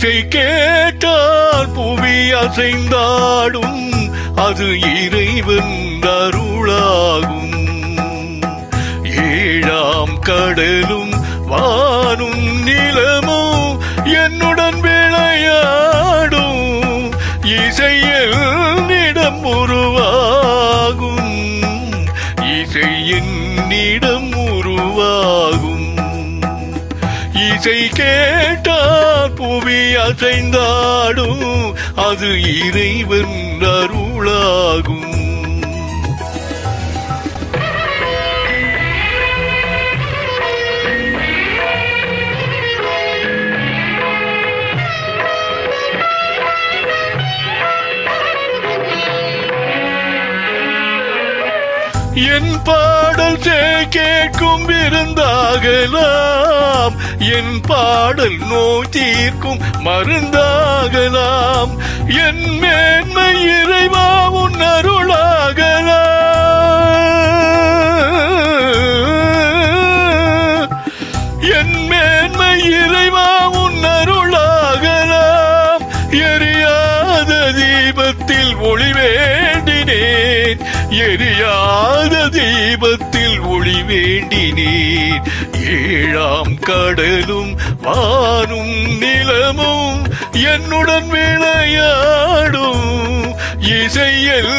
இசை கேட்டால் புவி அசைந்தாடும், அது இறைவன் அருளாகும். ஏழாம் கடலும் வானும் நிலமும் என்னுடன் விளையாடும், இசையில் இடம் உருவாகும், இசையிடம் உருவாகும். இசை கேட்டால் புவி அசைந்தாடும், அது இறைவன் அருளாகும். என் பாடல் கேட்கும் விருந்தாகலாம், என் பாடல் நோய் தீர்க்கும் மருந்தாகலாம், என் மேன்மை இறைவா உன் அருளாகலாம், என் மேன்மை இறைவா உன் அருளாகலாம். எரியாத தீபத்தில் ஒளி வேண்டினேன், எரியாத தீபத்தில் ஒளி வேண்டினேன். ஏழாம் கடலும் வானும் நிலமும் என்னுடன் விளையாடும், இசையில்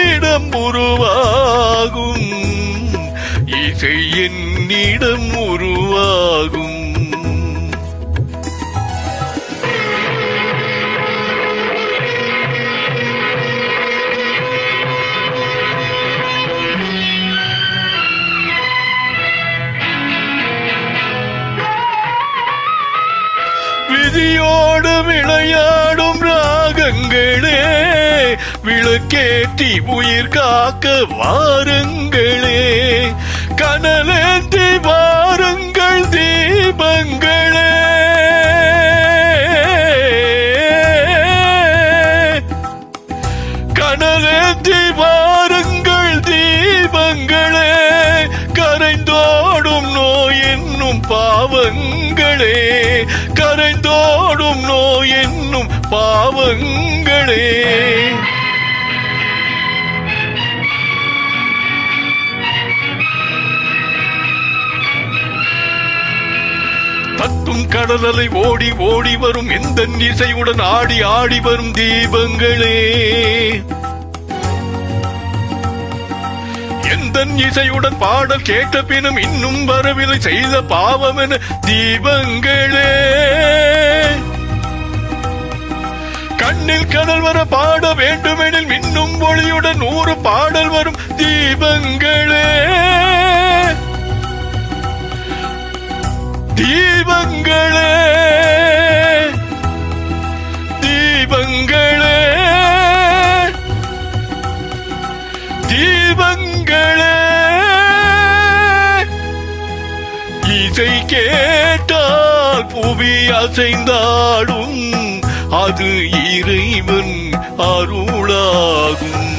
இடம் உருவாகும், இசை என்னிடம் உருவாகும். விதியோடு விளையாடும் ராகங்களே, விளக்கேற்றி உயிர் காக்க வாருங்களே, கனலேற்றி வாருங்கள் தீபங்களே, கனலேற்றி வாருங்கள் தீபங்களே, கரைந்தோடும் நோய் என்னும் பாவங்களே, கரைந்தோடும் நோய் என்னும் பாவங்களே. தத்தும் கடலலை ஓடி ஓடி வரும் எந்த இசையுடன் ஆடி ஆடி வரும் தீபங்களே, எந்த இசையுடன் பாடல் கேட்ட பினும் இன்னும் வரவில்லை செய்த பாவம் என தீபங்களே. கண்ணில் கடல் வர பாட வேண்டுமெனில் மின்னும் ஒளியுடன் 100 பாடல் வரும் தீபங்களே, தீபங்களே, தீபங்களே, தீபங்களே. இசை கேட்டால் புவி அசைந்தாடும், அது இறைவன் அருளாகும்.